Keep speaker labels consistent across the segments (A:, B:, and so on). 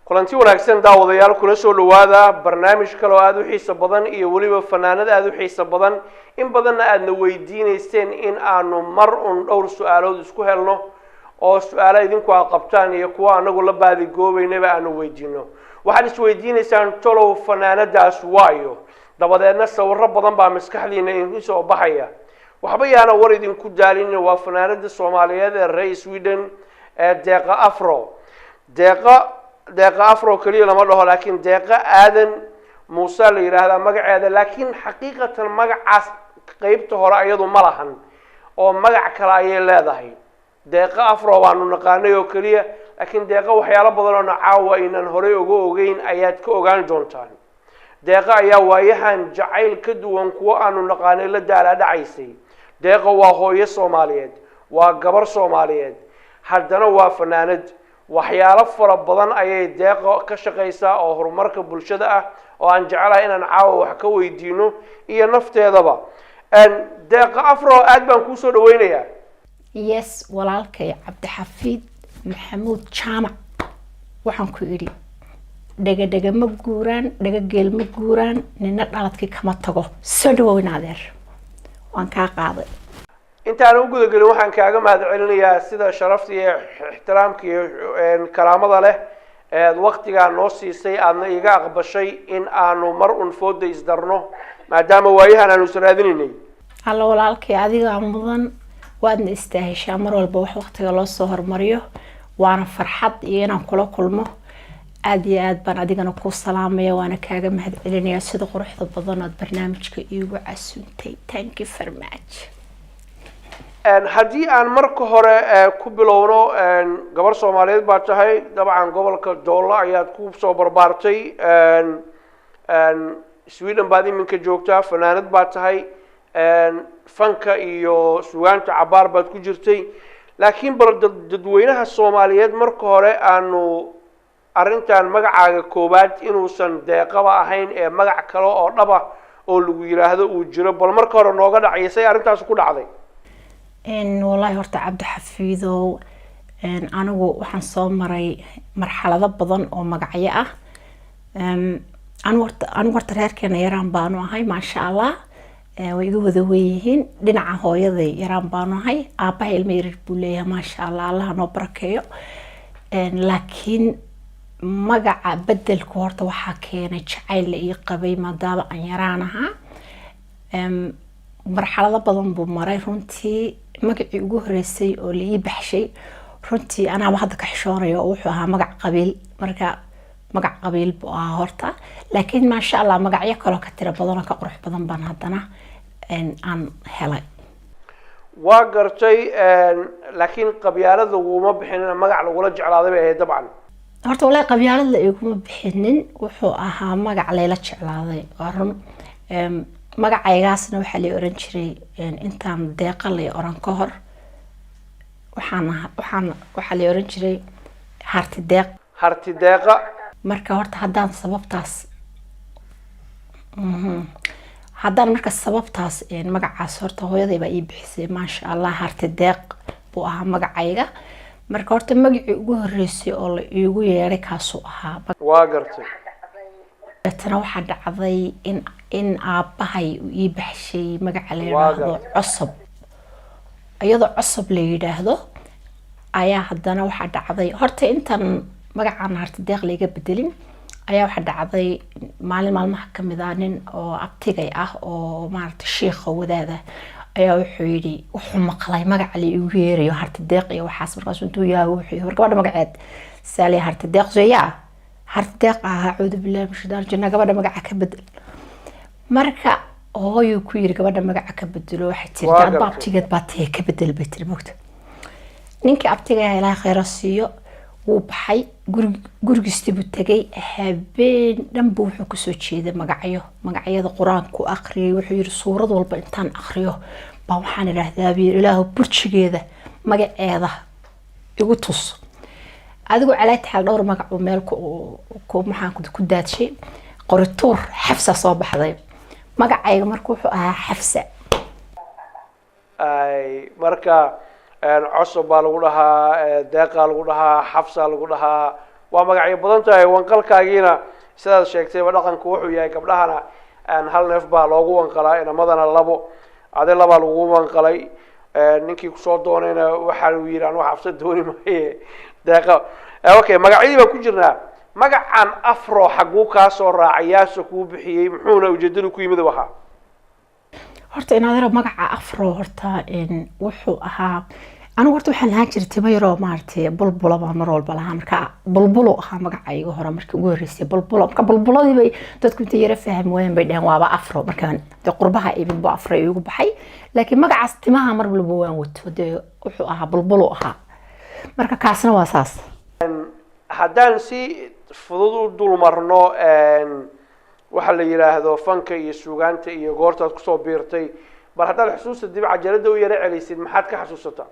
A: kulanti wanaagsan daawadayaal kula soo dhawaada barnaamij kale oo aad u xiiso badan iyo waliba fanaanada aad u xiiso badan in badanna aadna weydiinayseen in aanu mar dhowr su'aalood isku helno oo su'aalo idinku aad qabtaan iyo kuwa anagu la baadi goobaynaba aanu weydiino waxaad is weydiinaysaan tolow fanaanadaas waayo dabadeedna sawirro badan baa maskaxdiina idin soo baxaya waxba yaana war idinku daalin waa fanaanada Soomaaliyeed ee reer Sweden ee Deeqa Afro kaliya lama dhaho laakiin Deeqa Aadan Muuse la yiraahdo magaceeda laakiin xaqiiqatan magacaas qaybta hore ayadu ma lahan oo magac kale ay leedahay Deeqa Afro waanu naqaanay oo kaliya laakiin Deeqa waxyaalo badan oo caawa inaan hore uga ogeyn ayaad ka ogaan doontaan Deeqa ayaa waayahan jacayl ka duwan kuwa aanu naqaanay la dhacaysay Deeqa waa hooyo Soomaaliyeed waa gabar Soomaaliyeed haddana waa fanaanad waxyaalo fara badan ayay Deeqa ka shaqeysaa oo horumarka bulshada ah oo aan jecelahay inaan caawa wax ka weydiino iyo nafteedaba Deeqa Afro aad baan ku soo dhaweynayaa
B: yes walaalkay Cabdixafiid Maxamuud Jaamac waxaan ku iri dhaga ma guuraan dhaga geel ma guuraan nina dhaladkii kama tago soo dhawow adeer waan ka qaaday
A: intaan ugu gudagalin waxaan kaaga mahadcelinayaa sida sharafta iyo ixtiraamka iyo karaamada leh ee waqtiga noo siisay aadna iga aqbashay in aanu mar fooda isdarno maadaama waayahan aanu saraadinay
B: alla walaalkay adiga mudan waadna istaaheshaa mar walba wax waqtiga loo soo hormariyo waana farxad iyo inaan kula kulmo aad iyo aad baan adigana ku salaamaya waana kaaga mahadcelinayaa sida quruxda badan oo barnaamijka iigu casuuntay thank you very much
A: haddii aan marka hore ku bilowno gabar Soomaaliyeed baa tahay dabcan gobolka Doola ayaad ku soo barbaartay Sweden baad iminka joogtaa fanaanad baa tahay fanka iyo suugaanta cabaar baad ku jirtay laakiin dadweynaha Soomaaliyeed marka hore aanu arintan magacaaga koobaad inuusan Deeqaba ahayn ee magac kale oo dhaba oo lagu yiraahdo uu jiro bal marka hore nooga dhacaysay arintaas ku dhacday
B: والله horta Cabdixafiidow anigu waxaan soo maray marxalado badan oo magacyo ah anigu horta reerkeena yaraan baan ahay ma sha Allah way igu wada weeyeen dhinaca hooyaday yaraan baan ahay aabahay ilmo yar buu leeyahay ma sha Allah Allah noo barakeeyo laakiin magaca bedelku horta waxa keenay jacayl iyo qabay maadaama aan yaraan ahaa marxalado badan buu maray runtii magacii ugu horeysay oo la ii baxshay runtii anaa hadda ka xishoonayo wuxuu ahaa magac qabiil marka magac qabiil buu ahaa horta laakiin ma sha Allah magacyo kale ka tira badan oo ka qurux badan baan haddana aan helay
A: waa gartay laakiin qabyaalada uma bixin magac lagu la jeclaaday bay dabcan
B: horta walaa qabyaalada iguma bixinin wuxuu ahaa magac la jeclaaday run magacaygaasna waxa la oran jiray intaan Deeqa la oran ka hor waxa la oran jiray Harti Deeqa marka horta haddaan sababtaas magacaas horta hooyaday baa ii bixisay ma sha Allah Harti Deeq buu ahaa magacayga marka horta magacii ugu horeysay oo la iigu yeeray kaasoo ahaa
A: waa gartay
B: tana waxa dhacday in aabahay ii baxshay magac la yiraahdo cusub ayadoo cusub la yiraahdo ayaa haddana waxa dhacday horta intan magacan Harti Deeq laga bedelin ayaa waxa dhacday maalmaha kamid ah nin oo abtigay ah oo maartay sheekh wadaada ayaa wuxuu yiri wuxuu maqlay magac la igu yeerayo Harti Deeq iyo waxaas markaas intuu yaa wuxuu gabadha magaceed Saali Harti Deeq Zoya Harti Deeq acuudu billahi min shaytaan janna gabadha magaca ka bedel marka hooyo ku yiri gabadha magaca ka bedelo waxa jirta abtigeed baa tii ka bedel betel moogta ninkii abtiga Ilaahay khayr siiyo wuu baxay gurigiistii buu tagay habeen dhan buu wuxuu ku soo jeeday magacyada quraanku aqriyay wuxuu yiri suurad walba intaan aqriyo baa waxaan ilaahdaa Ilaahu burjigeeda magaceeda igu tus adigu calaati hal dhowr magac oo meel ku maxaan ku daadshay qorituur xafsa soo baxday magacayga markuu wuxuu ahaa xafsa
A: ay marka cusub baa lagu dhahaa Deeqa lagu dhahaa xafsa lagu dhahaa waa magacyo badan tahay wanqalkaagiina sidaad sheegtayba dhaqanku wuxuu yahay gabdhahana hal neef baa loogu wanqalaa inamadana labo ade labaa lagu wanqalay ninkii kusoo doonayna waxa uu yiri aan wax afsa dooni maaye deeqa okay magacyadii baan ku jirnaa magacan afro xaguu ka soo raacayaasha ku bixiyay muxuuna ujeedadu ku yimid waxa
B: horta inaad magaca afro horta wuxuu ahaa anigu horta waxaan lahaan jiray timo yaroo maartay bulbula baan mar walba lahaa marka bulbulo ahaa magacayga hore markii ugu horeysay bulbulo marka bulbuladii bay dadku inta yara fahmi waayeen bay dhahan waaba afro markaan qurbaha ibin baa afro igu baxay laakiin magacaas timaha mar walba waan wato de wuxuu ahaa bulbulo ahaa marka kaasna waa saas
A: haddaan si fudud u dulmarno waxa la yiraahdo fanka iyo suugaanta iyo goortaad kusoo biirtay bar haddaad xusuusta dib cajalada u yara celisid maxaad ka xasuusataa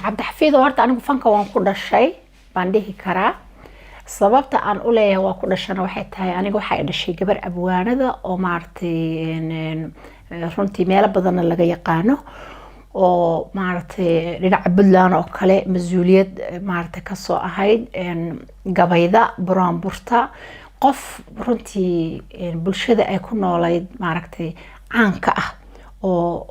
B: cabdixafiid horta anigu fanka waan ku dhashay baan dhihi karaa sababta aan u leeyahay waa ku dhashana waxay tahay aniga waxay dhashay gabar abwaanada oo maaragtay runtii meelo badanna laga yaqaano oo maaragtay dhinaca Puntland oo kale mas'uuliyad maaragtay ka soo ahayd gabayda buraanburta qof runtii bulshada ay ku noolayd maaragtay caanka ah oo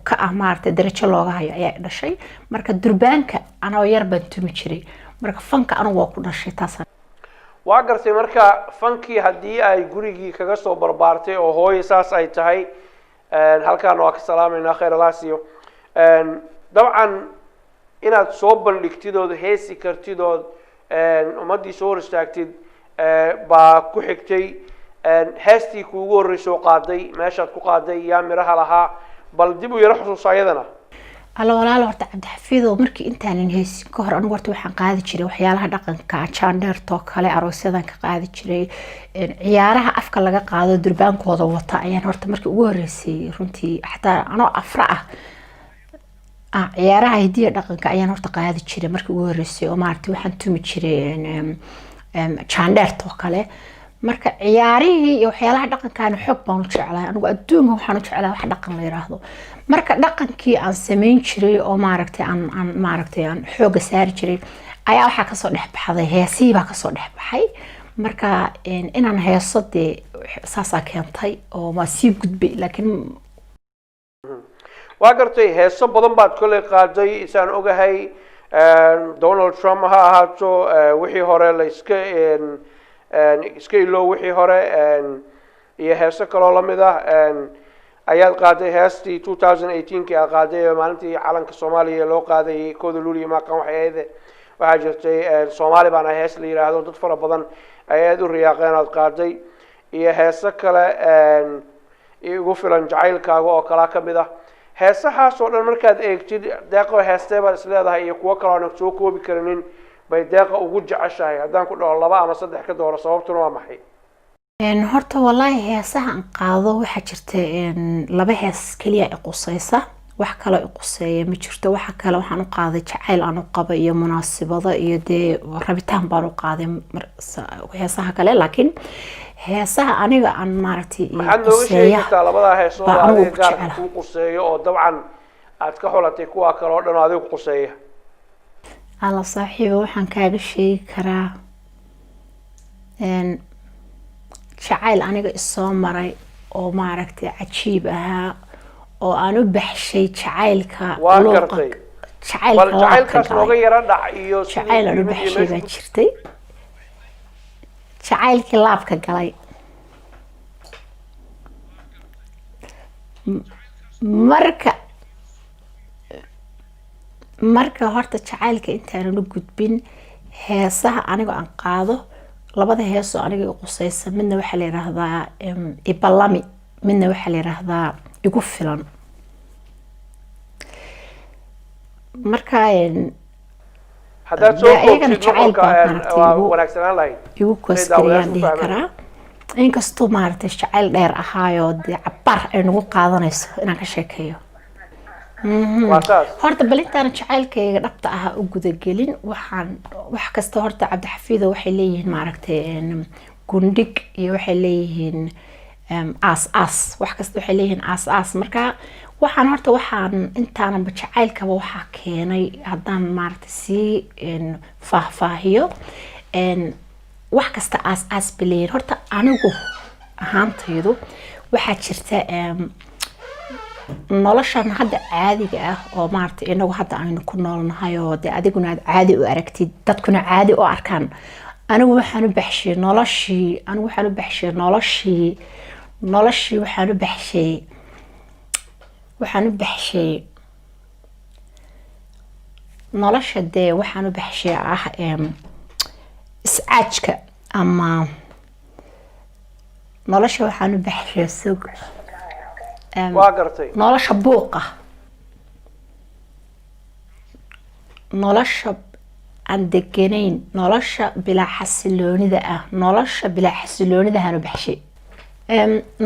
B: ka ah maartay darajo looga hayo ayaa dhashay marka durbaanka anoo yar baan tumi jiray marka fanka anigu waa ku dhashay taas
A: waa gartay marka fankii haddii ay gurigii kaga soo barbaartay oo hooyo saas ay tahay halkaan waa ka salaamayna khayr alaasiyo dabcan inaad soo bandhigtid oo heesi kartid oo ummadii soo hor istaagtid baa ku xigtay heestii kuugu horreysay qaaday meeshaad ku qaaday yaa miraha lahaa bal dib u yara xusuusa ayadana
B: alla walaal horta cabdixafiid oo markii intaanan heesin ka hor anigu horta waxaan qaadi jiray waxyaalaha dhaqanka jaandheertoo kale aroosyadan ka qaadi jiray ciyaaraha afka laga qaado durbaankooda wata ayaan horta markii ugu horreysay runtii xataa anoo afra ciyaaraha hidiya dhaqanka ayaan horta qaadi jiray markii ugu horreysay oo maartay waxaan tumi jiray jaandheertoo kale marka ciyaarihii iyo waxyaalaha dhaqankaana xoog baan u jeclahay anigu adduunka waxaan u jeclahay wax dhaqan la yiraahdo marka dhaqankii aan sameyn jiray oo maaragtay aan xooga saari jiray ayaa waxa ka soo dhex baxday heesii baa ka soo dhex baxay marka inaan heeso de saasa keentay oo ma sii gudbay laakiin
A: waa gartay heeso badan baad kale qaaday isaan ogahay Donald Trump ha ahaato wixii hore la iska ilo wixii hore iyo heeso kaloo lamid ah ayaad qaaday heestii 2018 aad qaaday maalintii calanka Soomaaliya loo qaaday kooda luuliyo ma qan waxaa jirtay Soomaali baan hees la yiraahdo dad fara badan ayaad u riyaaqeen aad qaaday iyo heeso kale igu filan jacaylkaaga oo kala kamid ah heesahaas oo dhan markaad eegtid deeqo heestay baad isleedahay iyo kuwa kale aan soo koobi karinin bay deeqa ugu jeceshahay haddaan ku dhaho 2 ama 3 ka dooro sababtuna waa maxay
B: horta wallahi heesaha aan qaado waxa jirta 2 hees kaliya ay qusaysa wax kale ay quseeya ma jirto waxa kale waxaan u qaaday jacayl aan u qabo iyo munaasabado iyo de rabitaan baan u qaaday heesaha kale laakiin heesaha aniga aan maartay
A: quseeya labada heesood adiga gaar ku quseeyo oo dabcan aad ka xulatay kuwa kale oo dhan adiga quseeya
B: alla saaxiibo waxaan kaaga sheegi karaa jacayl aniga isoo maray oo maaragtay cajiib ahaa oo aan u baxshay jacaylka
A: luuqa jacaylkaas looga yara dhac iyo
B: jacayl aan u baxshay baa jirtay jacaylkii laabka galay marka horta jacaylka intaan u gudbin heesaha aniga aan qaado 2 heeso aniga qusaysa midna waxa la yiraahdaa ibalami midna waxa la yiraahdaa igu filan marka
A: hadda soo koobtid waa wanaagsanaan lahayd
B: igu kooskariyaan dhihi karaa inkastoo maartay jacayl dheer ahaayo cabar ay nagu qaadanayso inaan ka sheekeeyo horta bal intaan jacaylkayga dhabta ah u gudagelin waxaan wax kasta horta cabdixafiid waxay leeyihiin maaragtay gundhig iyo waxay leeyihiin aas wax kasta waxay leeyihiin aas marka waxaan horta waxaan intaana jacaylkaba waxaa keenay haddaan maaragtay sii faahfaahiyo wax kasta aas baleeyin horta anigu ahaantaydu waxaa jirta noloshan hadda caadiga ah oo maaragtay inagu hadda aynu ku noolnahay oo dee adiguna aad caadi u aragtid dadkuna caadi u arkaan anigu waxaan u baxshay noloshii nolosha dee waxaan u baxshay ah iscaajka ama nolosha waxaan u baxshay sug
A: waa gartay
B: nolosha buuqa nolosha aan deganayn nolosha bilaa xasiloonida ah nolosha bilaa xasiloonida aan u baxshay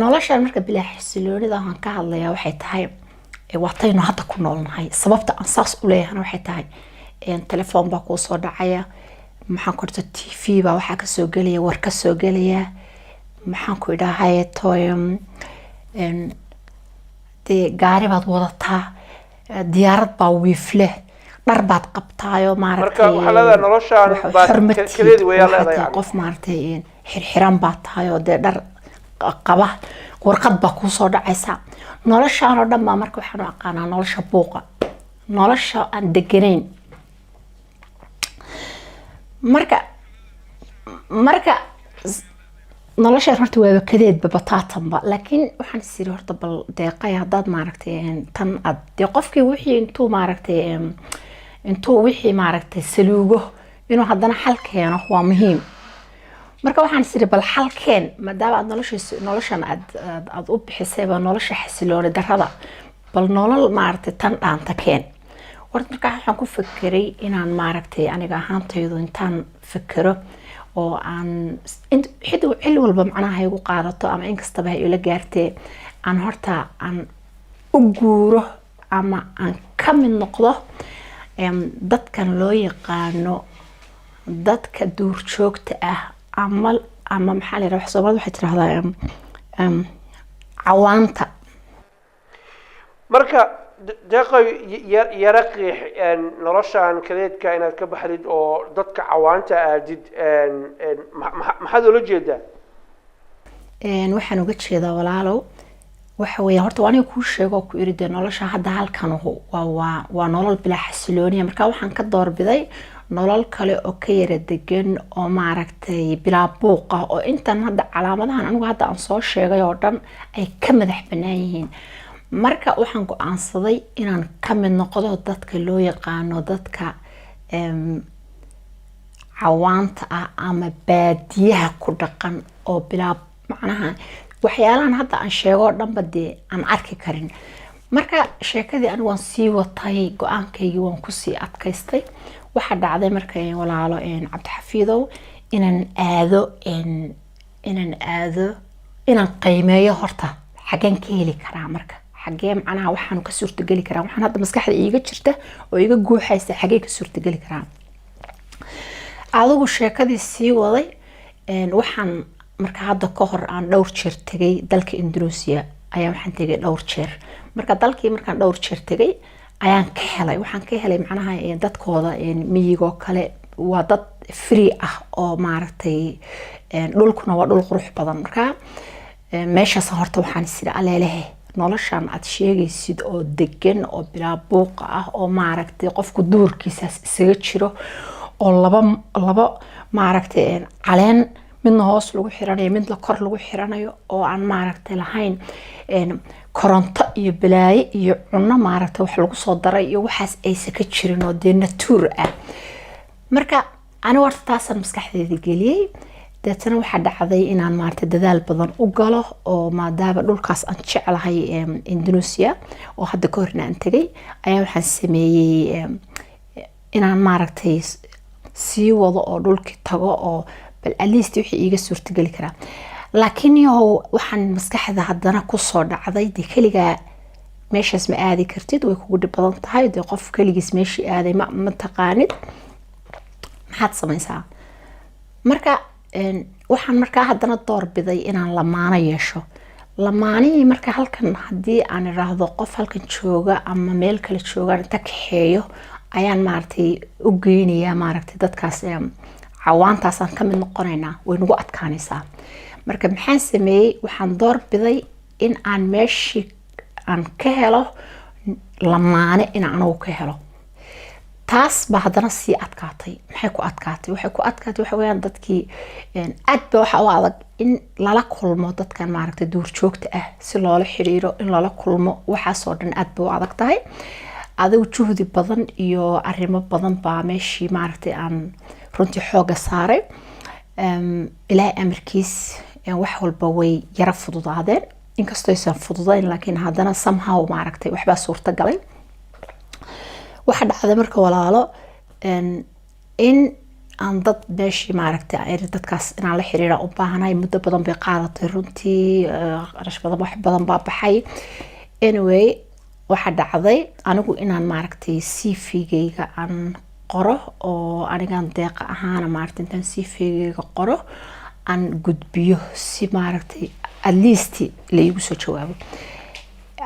B: noloshan marka bilaa xasiloonida aan ka hadlayaa waxay tahay waataynu hadda ku noolnahay sababta aan saas u leeyahay waxay tahay telefoon baa kuu soo dhacaya maxaan ku irta TV baa waxaa kasoo gelaya war kasoo gelaya maxaan ku idhahay tooy dee gaari baad wadataa diyaarad baa wiifle dhar baad qabtaayo
A: marka waxa leedahay noloshan baa kaleed way leedahay
B: qof maartay xirxiran baa tahay oo dee dhar qaba warqad baa ku soo dhacaysa noloshan oo dhan baa marka waxaan u aqaanaa nolosha buuqa nolosha aan deganayn marka nolosha horta waa kadeedba bataatanba laakiin waxaan isiri horta bal deeqay haddaad maaragtay tan aad dee qofkii wixii intuu wixii maaragtay saluugo inuu haddana xal keeno waa muhiim marka waxaan isiri bal xal keen maadaama aad noloshan aad u bixisayba nolosha xasilooni darrada bal nolol maaragtay tan dhaanta keen warta marka waxaan ku fekeray inaan maaragtay aniga ahaantaydu intaan fekero oo aan xilli walba macnaha igu qaadato ama inkastaba ay ila gaartee aan horta aan u guuro ama aan ka mid noqdo dadkan loo yaqaano dadka duurjoogta ah ama maxaa la yidhaha Soomaalidu waxay tiraahdaa cawaanta
A: marka deeqay yara qiix noloshan kadeedka inaad ka baxdid oo dadka cawaanta aadid maxaad ula jeedaa
B: waxaan uga jeedaa walaalow waxa weeye horta aniga kuu sheego ku iri dee nolosha hadda halkan waa nolol bilaa xasilooniya marka waxaan ka doorbiday nolol kale oo ka yara degan oo maaragtay bilaa buuqa oo intan hadda calaamadahan anigu hadda aan soo sheegay oo dhan ay ka madax bannaan yihiin marka waxaan go'aansaday inaan ka mid noqdo dadka loo yaqaano dadka cawaanta ah ama baadiyaha ku dhaqan oo bilaa macnaha waxyaalahan hadda aan sheego oo dhanba dee aan arki karin marka sheekadii anigu waan sii watay go-aankaygii waan kusii adkaystay waxaa dhacday marka walaalo cabdixafiidow inaan qiimeeyo horta xageen ka heli karaa marka xagee macnaha waxaan ka suurtageli karaa waxaan hadda maskaxda iiga jirta oo iiga guuxaysa xagee ka suurtageli karaa adigu sheekadii sii waday waxaan marka hadda ka hor aan dhowr jeer tegay dalka Indonesia ayaa waxaan tegay dhowr jeer marka dalkii markaan dhowr jeer tegay ayaan ka helay waxaan ka helay macnaha dadkooda miyiga oo kale waa dad free ah oo maaragtay dhulkuna waa dhul qurux badan marka meeshaas horta waxaan isiri aleelehe noloshan aad sheegaysid oo degan oo bilaa buuqa ah oo maaragtay qofku duurkiisaas isaga jiro oo laba maaragtay caleen midna hoos lagu xiranayo midna kor lagu xiranayo oo aan maaragtay lahayn koronto iyo balaaye iyo cunno maaragtay wax lagu soo daray iyo waxaas aysan ka jirin oo dee natuur ah marka aniga horta taasaan maskaxdeeda geliyey deetana waxaa dhacday inaan maaragtay dadaal badan u galo oo maadaama dhulkaas aan jeclahay Indonesia oo hadda ka horna aan tegay ayaa waxaan sameeyey inaan maaragtay sii wado oo dhulkii tago oo bal at least wixii iiga suurtageli karaa laakiin waxaan maskaxda haddana kusoo dhacday dee keligaa meeshaas ma aadi kartid way kugu dhib badan tahay dee qof keligiis meeshii aaday ma taqaanid maxaad samaysaa marka waxaan markaa haddana doorbiday inaan lamaano yeesho lamaanihii marka halkan haddii aan iraahdo qof halkan jooga ama meel kale joogaan inta kaxeeyo ayaan maaragtay u geynayaa maaragtay dadkaas cawaantaasaan ka mid noqonaynaa way nagu adkaanaysaa marka maxaan sameeyey waxaan doorbiday in aan meeshii aan ka helo lamaane in aan anigu ka helo taas ba haddana sii adkaatay maxay ku adkaatay waxa weeyaan dadkii aad ba waxa u adag in lala kulmo dadkan maaragtay duurjoogta ah si loola xiriiro in lala kulmo waxaasoo dhan aad ba u adag tahay adigu juhdi badan iyo arrimo badan baa meeshii maaragtay aan runtii xooga saaray ilaahay amarkiis wax walba way yara fududaadeen inkastoo aysan fududayn laakiin haddana somehow maaragtay waxbaa suurta galay waxa dhacday marka walaalo in aan dad meeshii maaragtay dadkaas inaan la xiriira u baahanahay muddo badan bay qaadatay runtii qarash badan wax badan baa baxay anyway waxa dhacday anigu inaan maaragtay CV-gayga aan qoro oo anigaan deeqa ahaan maaragtay intaan CV-gayga qoro aan gudbiyo si maaragtay at least la igu soo jawaabo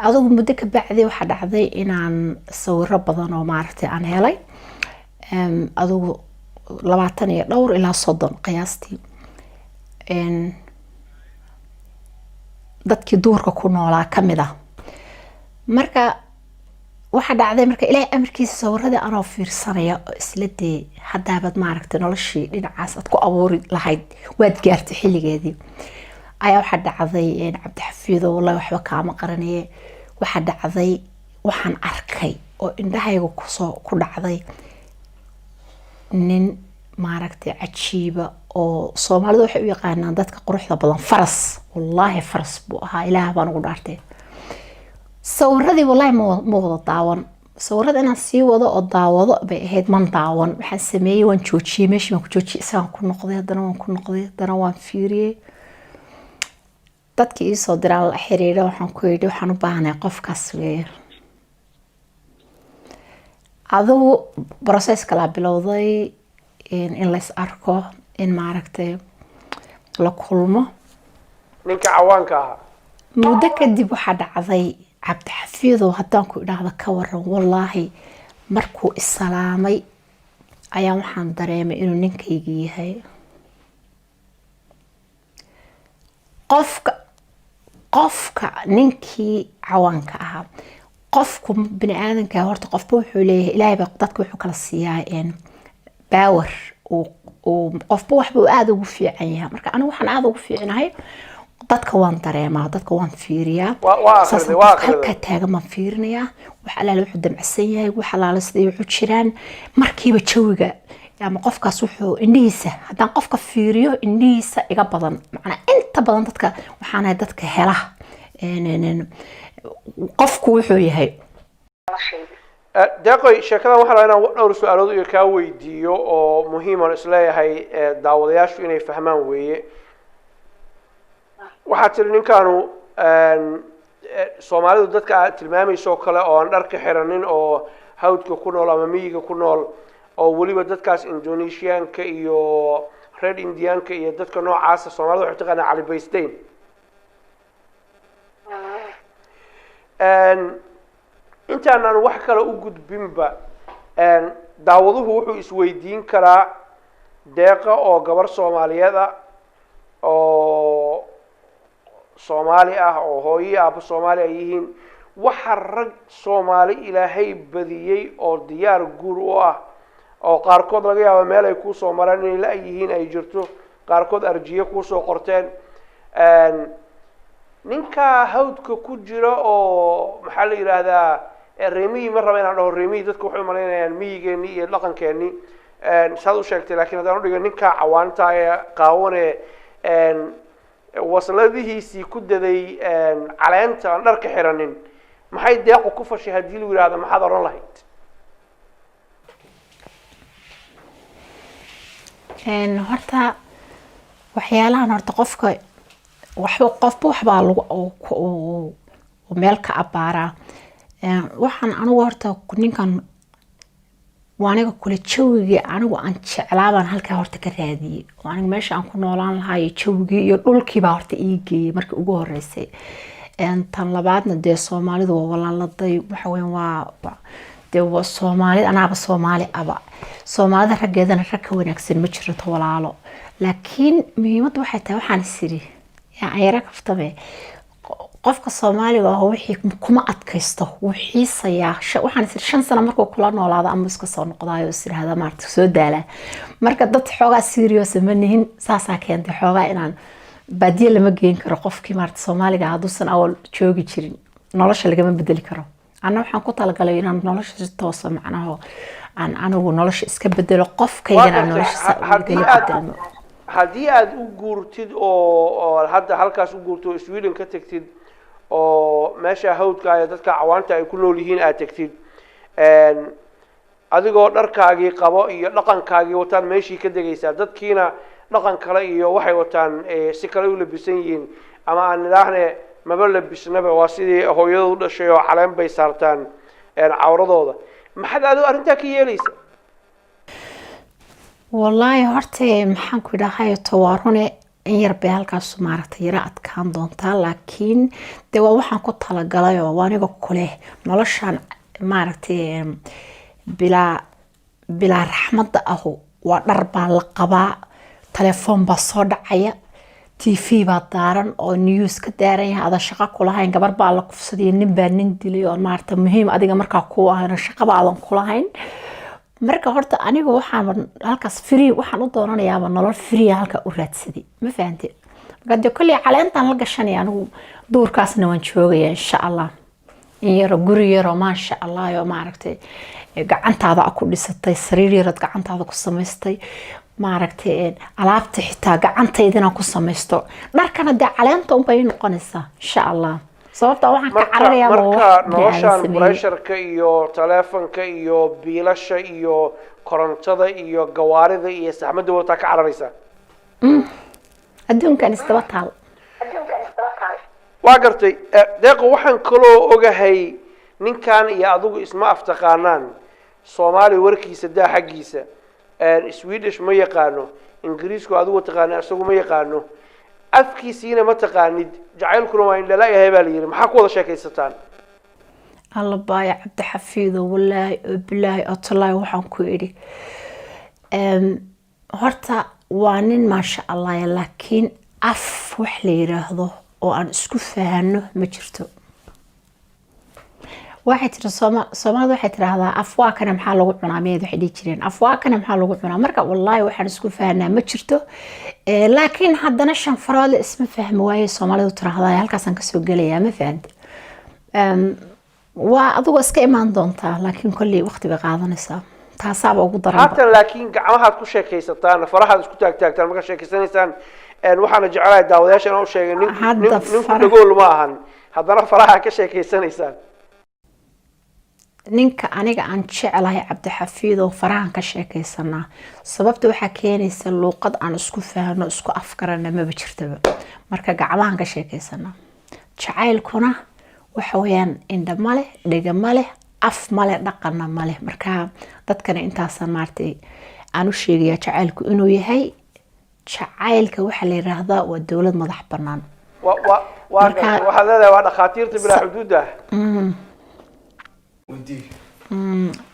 B: adigu muddo ka bacday waxa dhacday inaan sawiro badan oo maaragtay aan helay adigu 20 iyo dhowr ilaa 30 qiyaastii dadkii duurka ku noolaa kamid ah marka waxa dhacday marka ilaahay amarkiisa sawirada anoo fiirsanaya isla dee haddaabad maaragtay noloshii dhinacaas aad ku abuuri lahayd waad gaartay xilligeedii ayaa waxa dhacday cabdixafiido wallahi waxba kaama qaranaye waxa dhacday waxaan arkay oo indhahayga ku dhacday nin maaragtay cajiiba oo Soomaalidu waxay u yaqaanaan dadka quruxda badan faras wallahi faras buu ahaa ilaah baan ugu dhaartay sawirradii wallahi ma wada daawan sawirrada inaan sii wado oo daawado bay ahayd man daawan waxaan sameeyey waan joojiyey meeshii waan ku joojiyey isaan ku noqday haddana waan fiiriyey dadkii ii soo diraan la xiriira waxaan ku yidhi waxaan u baahanahay qofkaas weeye adigu process kala bilowday in la is arko in maaragtay la kulmo
A: ninka cawaanka ahaa
B: muddo kadib waxaa dhacday cabdixafiido haddaan ku idhaahdo ka waran wallaahi markuu isalaamay ayaa waxaan dareemay inuu ninkaygii yahay qofka ninkii cawaanka ahaa qofku bini aadanka horta qofba wuxuu leeyahay ilaahay baa dadka wuxuu kala siiyaa power oo qofba waxba aad ugu fiican yahay marka anigu waxaan aad ugu fiicanahay dadka waan dareemaa dadka waan fiiriyaa halka taagan ma fiirinayaa wax alaala wuxuu damacsan yahay wax alaala sidii wuxuu jiraan markiiba jawiga ama qofkaas wuxuu indhihiisa haddaan qofka fiiriyo indhihiisa iga badan macnaa inta badan dadka waxaanahay dadka hela qofku wuxuu yahay
A: deeqoy sheekadan waxaa rabaa inaan dhowr su-aalood iyo kaa weydiiyo oo muhiim aan isleeyahay daawadayaashu inay fahmaan weeye waxaa tiri ninkaanu Soomaalidu dadka aad tilmaamayso kale oo aan dharka xiranin oo hawdka ku nool ama miyiga ku nool oo waliba dadkaas Indonesianka iyo Red Indianka iyo dadka noocaas Soomaalidu waxay taqaanaa Cali Baystein intaan wax kale u gudbinba daawaduhu wuxuu isweydiin karaa deeqa oo gabar Soomaaliyeed ah oo Soomaali ah oo hooyo aaba Soomaali ay yihiin waxa rag Soomaali ilaahay badiyay oo diyaar guur u ah oo qaarkood laga yaabo meel ay ku soo maraan inay la yihiin ay jirto qaarkood arjiye ku soo qorteen ninka hawdka ku jira oo maxaa la yiraahdaa reemii ma raba inaan dhaho reemii dadku waxay maleynayaan miyigeeni iyo dhaqankeeni saad u sheegtay laakiin haddaan u dhigo ninka cawaanta ee qaawane wasladihiisii ku daday caleenta aan dharka xiranin maxay deeqo ku fashay haddii lagu yiraahdo maxaad oran lahayd
B: horta waxyaalahan horta qofka waxbaa lagu meel ka abaaraa waxaan anigu horta ninkan waaniga kule jawigii anigu aan jeclaa baan halkaa horta ka raadiyey oo aniga meesha aan ku noolaan lahaa iyo jawigii iyo dhulkii baa horta ii geeyey markii ugu horeysay tan labaadna dee Soomaalidu waa walaaladay waxa weyn waa dee waa Soomaali anaaba Soomaali aba Soomaalida raggeedana rag ka wanaagsan ma jirto walaalo laakiin muhiimaddu waxay tahay waxaan isiri yaa ayra kaftame qofka Soomaaliga ah wixii kuma adkaysto wixiisaya waxaan isir 5 sano markuu kula noolaado ama iska soo noqdaayo isirahada maarta soo daala marka dad xoogaa serious ma nihin saasa keentay xoogaa inaan baadiye lama geen karo qofkii maarta Soomaaliga haduusan awal joogi jirin nolosha lagama bedeli karo ana waxaan ku talagalay inaan nolosha si toos ah macnaha aan anigu nolosha iska bedelo qofkaygana nolosha bedelo
A: haddii aad u guurtid oo hadda halkaas u guurto Sweden ka tagtid oo meesha hawdka ay dadka cawaanta ay ku nool yihiin aad tagtid adigoo dharkaagii qabo iyo dhaqankaagii wataan meeshii ka degaysaa dadkiina dhaqan kale iyo waxay wataan si kale u labisan yihiin ama aan ilaahnee maba labisnaba waa sidii hooyadu u dhashay oo caleen bay saartaan cawradooda maxaad aad arrintaa ka yeelaysaa
B: والله هرتي محن كده هاي توارونه إن يربي هالكاس مارت يرأت كان دونتا لكن دوا وحن كنت على جلايا واني بقوله نلاشان مارتي بلا رحمة أهو ونربى القباء تلفون بصاد عيا تيفي بدارن أو نيوز كدارين هذا شقة كلها إن قبر بالك في صدي نبى نندلي أو مارت مهم أديك مركا قوة هنا شقة بعضهم كلها marka horta anigu waxaan halkaas free waxaan u doonanayaa nolol free halka u raadsaday ma fahanteen marka kulli caleentan la gashanay anigu duurkaasna waan joogaya insha Allah in yar guri yar oo ma sha Allah iyo ma aragtay gacantaada ku dhisatay sariir yar gacantaada ku samaystay ma aragtay alaabta xitaa gacantaydina ku samaysto dharkana de caleenta un bay noqonaysaa insha Allah sababta waxaan ka cararayaa
A: marka noloshan pressure-ka iyo telefoonka iyo biilasha iyo korontada iyo gawaarida iyo saxmadda wata ka cararaysa
B: adduunkan istaba taal
A: waa gartay deeqo waxaan kaloo ogahay ninkan iyo adigu isma aftaqaanaan Soomaali warkiisa daa xaqiisa Swedish ma yaqaano Ingiriisku adigu taqaanaa isagu ma yaqaano afkiisina ma taqaanid jacaylkuna waa in la yahay baa la yiri maxaa ku wada sheekaysataan
B: الله باي عبد حفيظ والله بالله أطلع وحن كويري هرتا وانين ما شاء الله لكن أف وحلي رهضه وأن اسكف عنه مجرته واحد صماد واحد هذا أفوا كان محل وقعنا مية واحد يجرين أفوا كان محل وقعنا مركب والله واحد اسكف عنه مجرته لكن حدنا الشنفراد اسم فهم واي صماد وترى هذا هالكاسن كسوق ليه ما فهمت وأدو اسك إيمان دونتا لكن كل وقت بقعدنسا تاساب ugu daran
A: حتى لكن gacmaha ku sheekaysataan faraha isku taagtaagtaan marka sheekaysanaysan waxaan jecelahay daawadayaasha inuu sheegay nin dhagool ma ahan hadana faraha ka sheekaysanaysan
B: ninka aniga aan jecelahay Cabdi Xafiid oo farahan ka sheekaysana sababta waxa keenaysa luqad aan isku faahno isku afkarana ma jirtaba marka gacmahan ka sheekaysana jacaylkuna waxa weeyaan indha male dhiga male af male dhaqana male marka dadkana intaas maartay aan u sheegaya jacaylku inuu yahay jacaylka waxa la yiraahdaa waa dawlad madax banaan
A: waxa leedahay waa dhaqaatiirta bilaa xuduud ah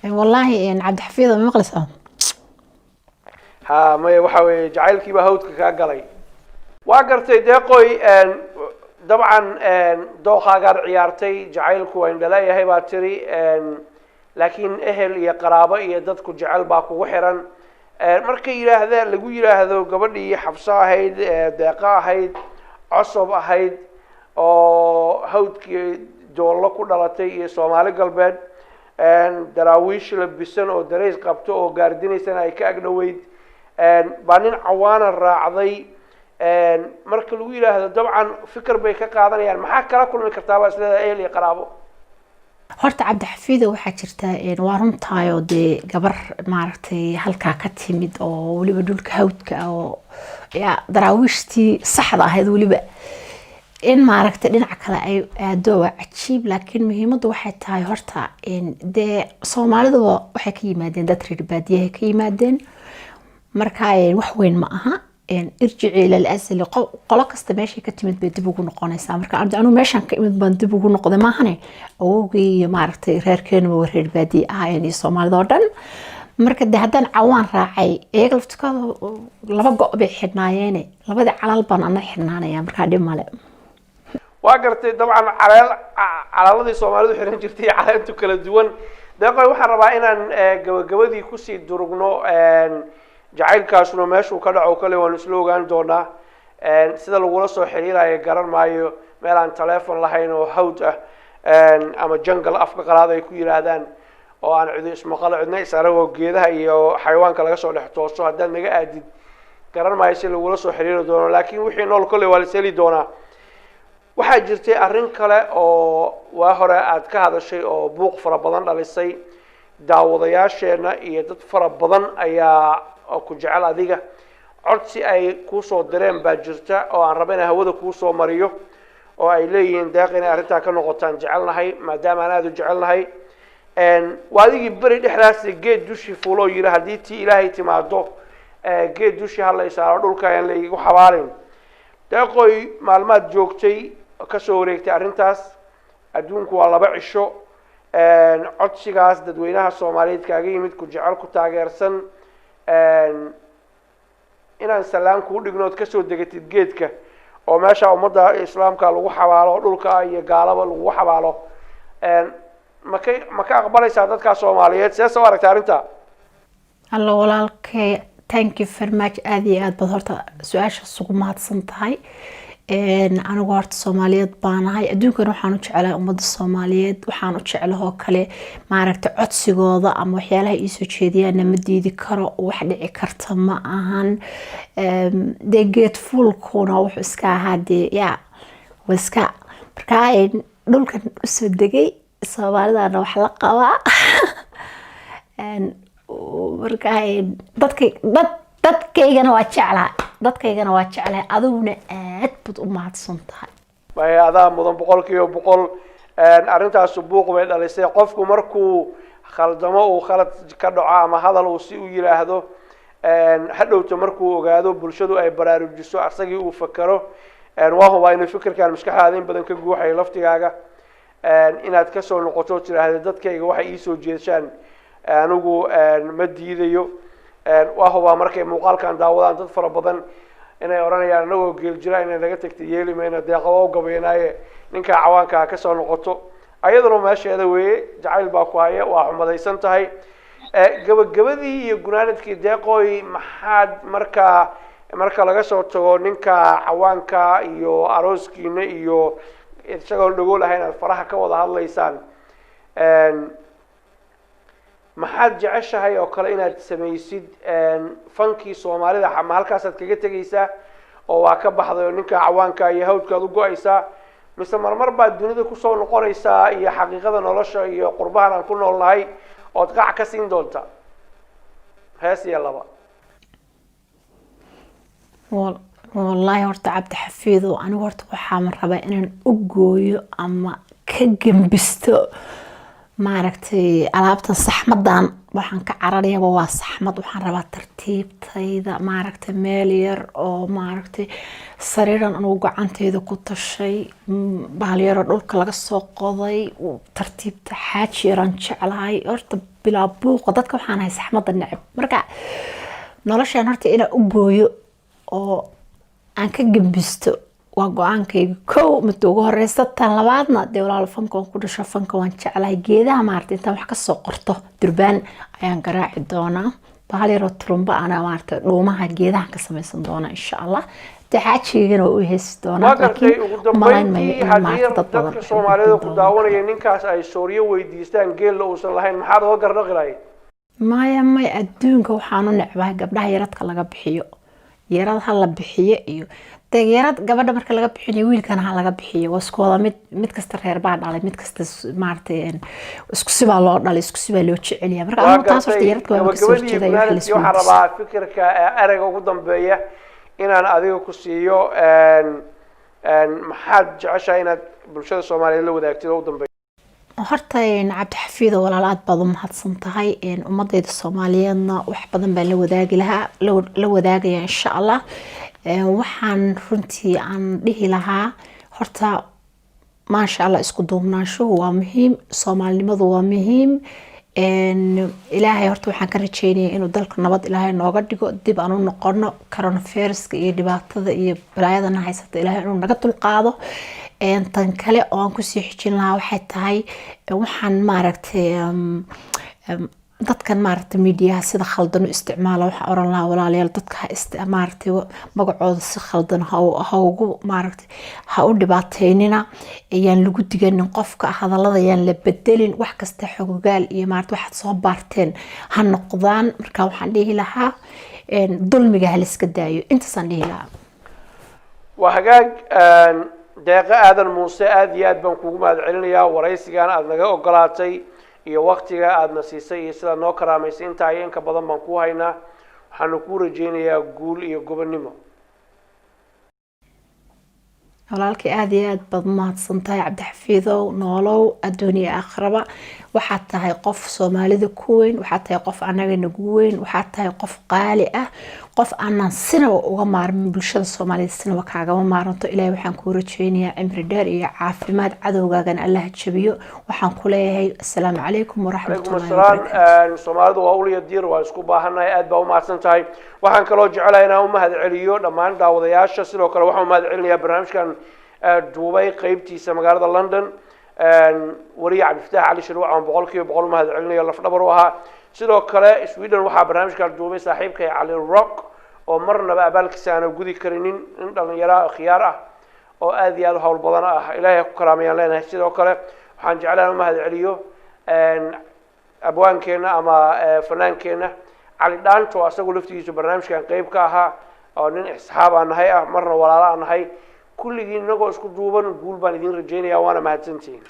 B: wallahi in Cabdi Xafiid ma maqlaysaa
A: ha ma waxa weey jacaylkii baa hawdka ka galay waa gartay deeqoy طبعا دوخاغار عيارتي جعيلكو وين لا yahay baa tiri laakiin ehel iyo qaraabo iyo dadku jacayl baa kugu xiran markay yiraahdaan lagu yiraahdo gabadhii Xafsa ahayd deeqa ahayd cusub ahayd oo hawdkii doolo ku dhalatay iyo Soomaali galbeed daraawiish labisan oo dareys qabto oo gaardinaysan ay ka agdhaweyd baa nin cawaana raacday marka lagu yiraahdo dabcan fikir bay ka qaadanayaan maxaa kala kulmi kartaa waa isla ehel iyo qaraabo
B: horta Cabdi Xafiid waxa jirta waa runtaay oo de gabar maaragtay halka ka timid oo waliba dhulka hawdka oo ya daraawiishtii saxda ahayd waliba in maaragtay dhinaca kale ay aado waa cajiib laakiin muhiimaddu waxay tahay horta dee Soomaalidu waxay ka yimaadeen dad reer baadiyaha ka yimaadeen marka wax weyn ma aha irjici ila al-asli qolo kasta meeshay ka timid bay dib ugu noqonaysaa marka anu meeshan ka imid baan dib ugu noqday maahane awowgii iyo maaragtay reerkeena waa reer baadiye ahaayeen iyo Soomaalida oo dhan marka haddaan cawaan raacay iyaga laftikooda laba go' bay xidhnaayeen labada calal baan ana xidhnaanaya marka dhib male
A: waa gartay dabcan calaaladii Soomaalidu xiran jirtay calaalintu kala duwan deeqay waxaan rabaa inaan gabagabadii ku sii durugno jacaylkaasuna meeshuu ka dhaco kale waan isla ogaan doonaa sida lagula soo xiriirayo garan maayo meel aan telefoon lahayn oo hawd ah ama jungle afka qalaad ay ku yiraahdaan oo aan cid ismaqal cidna isaragoo geedaha iyo xayawaanka laga soo dhex tooso haddaad naga aadid garan maayo si lagula soo xiriiri doono laakiin wixii nool kale waa la seli doonaa waxaa jirtay arrin kale oo waa hore aad ka hadashay oo buuq fara badan dhalisay daawadayaasheena iyo dad fara badan ayaa ku jecel adiga codsi ay ku soo direen baa jirta oo aan rabay in hawada ku soo mariyo oo ay leeyihiin deeq inay arrintaa ka noqotaan jecelnahay maadaama aan aad u jecelnahay waa adigii beri dhexdaas geed dushi fuulo yiri haddii tii ilaahay timaado geed dushi hala isaaro dhulka aan la igu xabaalin deeqoy maalmaad joogtay ka soo wareegtay arrintaas adduunku waa 2 cisho codsigaas dadweynaha Soomaaliyeed kaaga yimid ku jecel ku taageersan inaan salaam ku dhignood ka soo degatid geedka oo meesha ummadda islaamka lagu xabaalo dhulka iyo gaalaba lagu xabaalo ma ka aqbalaysaa dadka Soomaaliyeed see soo aragtay arrinta
B: alla walaalkay thank you very much aad iyo aad baad horta su'aasha sugu mahadsan tahay anigu horta Soomaaliyeed baanahay adduunkan waxaan u jecelahay ummadda Soomaaliyeed waxaan u jecelahay oo kale maaragtay codsigooda ama waxyaalaha ay soo jeediyaan ma diidi karo wax dhici karta ma ahan the grateful kuna wax iska ahaadee yaa waska marka dhulkan u soo degay Soomaalidana wax la qabaa marka dadkaygana waa jeclahay aduguna aad bad u mahadsan tahay
A: way adaa mudan 100% arrintaas buuq bay dhalisay qofku markuu khaldamo uu khalad ka dhaco ama hadal uu si u yiraahdo hadhowto markuu ogaado bulshadu ay baraarujiso asagii uu fakaro waa inuu fikirkan maskaxdaada in badan ka guuxay laftigaaga inaad ka soo noqoto tiraahdo dadkayga waxay ii soo jeedaan anigu ma diidayo waa markay muuqaalkan daawadaan dad fara badan inay oranayaan anagoo geel jira inay naga tagtay yeelimayna deeqo gabeynaaye ninka cawaanka ka soo noqoto ayaduna meesheeda weeye jacayl baa ku haya waa xumadaysan tahay gabagabadii iyo gunaanadkii deeqooy maxaad marka laga soo tago ninka cawaanka iyo arooskiina iyo isagoo dhago lahayn aad faraha ka wada hadlaysaan maxaad jeceshahay oo kale inaad samaysid fankii Soomaalida ama halkaasaad kaga tagaysaa oo waa ka baxday ninka cawaanka iyo hawdkaad u go'aysaa mise marmar baad dunida ku soo noqonaysaa iyo xaqiiqada nolosha iyo qurbahan aan ku noolnahay oo qac ka siin doonta hees iyo laba
B: والله horta Cabdi Xafiid oo anigu horta waxaan rabaa inaan u gooyo ama ka gambisto maaragtay alaabta saxmadan waxaan ka cararayaba waa saxmad waxaan rabaa tartiibtayda maaragtay meel yar oo maaragtay sariiran anigu gacantayda ku tashay bahal yar oo dhulka laga soo qoday tartiibta xaaji yaran jeclahay horta bilaa buuq dadka waxaan hay saxmada necab marka noloshaan horta inaan u gooyo oo aan ka gambisto waa go'aankayga kow mid ugu horeysa tan labaadna dee walaal fanka waan ku dhasho fanka waan jeclahay geedaha maartay intaan wax ka soo qorto durbaan ayaan garaaci doonaa bahal yar oo trumba ana maartay dhuumaha geedaha ka samaysan doona insha Allah taxaajigana u heesi doonaa
A: laakiin ugu dambeyntii hadii dadka Soomaaliyeed ku daawanaya ninkaas ay Soomaaliya weydiistaan geel uusan lahayn maxaad uga garnaqilay
B: maya adduunka waxaan u necbahay gabdhaha yaradka laga bixiyo yarad la bixiyo iyo taageerad gabadha marka laga bixiyo wiilkana laga bixiyo waskooda mid kasta reer baa dhalay mid kasta maartay isku siba loo dhalay isku siba loo jeceliyaa marka aan taas horta yaradka waa soo jeeday
A: waxaan rabaa fikirka erayga ugu dambeeya inaan adiga ku siiyo maxaad jeceshahay inaad bulshada Soomaaliyeed la wadaagtid oo u dambeeyo
B: horta cabdixafiid walaal aad baad u mahadsan tahay ummadayda Soomaaliyeedna wax badan baan la wadaagi lahaa la wadaagaya insha Allah waxaan runtii aan dhihi lahaa horta ما شاء الله اسكو دومناشو waa muhiim Soomaalinimadu waa muhiim ilaahay horta waxaan ka rajeynayaa inuu dalka nabad ilaahay nooga dhigo dib aan u noqono coronavirus iyo dhibaatada iyo balaayada haysata ilaahay inuu naga dulqaado tan kale oo aan ku sii xijin lahaa waxay tahay waxaan maaragtay dadkan maaragtay media sida khaldan u isticmaala waxa oran lahaa walaalayaal dadka maaragtay magacooda si khaldan ha ugu maaragtay ha u dhibaateynina ayaan lagu diganin qofka hadallada ayaan la bedelin wax kasta xogogaal iyo maaragtay waxaad soo baarteen ha noqdaan marka waxaan dhihi lahaa dulmiga hal iska daayo intaasaan dhihi lahaa
A: waa hagaag deeqa aadan muuse aad iyo aad baan kugu mahadcelinayaa waraysigan aad naga ogolaatay iyo waqtiga aad nasiisay iyo sida noo karaamaysay inta ay inka badan baan ku haynaa waxaan ku rajeynayaa guul iyo gobonimo
B: walaalkii aad iyo aad baad mahadsantahay cabdixafiidow noolow adduuniya aakhiraba waxaad tahay qof Soomaalida ku weyn waxaad tahay qof anaga nagu weyn waxaad tahay qof qaali ah qof aanan sinaba uga maarmin bulshada Soomaaliyeed sinaba kaaga maaranto ilaahay waxaan ku rajeynayaa cimri dheer iyo caafimaad cadowgaagan Allah jabiyo waxaan ku leeyahay assalaamu calaykum waraxmatullaahi
A: wabarakaatuh Soomaalidu waa uliya diir waa isku baahanahay aad baa u mahadsantahay waxaan kaloo jecelahay inaan u mahadceliyo dhammaan daawadayaasha sidoo kale waxaan u mahadcelinayaa barnaamijkan duubay qaybtiisa magaalada London wariye Cabdifataax Cali Shirwac aan boqolkiiba boqol mahadcelinayo laf dhabar u ahaa sidoo kale Sweden waxaa barnaamijkan duubay saaxiibkay Cali Rock oo marnaba abaalkiisa aan gudi karinin in dhalinyaro khiyaar ah oo aad iyo aad hawl badan ah ilaahay ku karaamayaan leenahay sidoo kale waxaan jeclahay inaan mahadceliyo abwaankeena ama fanaankeenna Cali Dhaanto asagoo laftigiisa barnaamijkan qayb ka ahaa oo nin asxaab aan nahay marna walaalo aan nahay kulligiin inagoo isku duuban guul baan idin rajeynayaa waana mahadsantihiin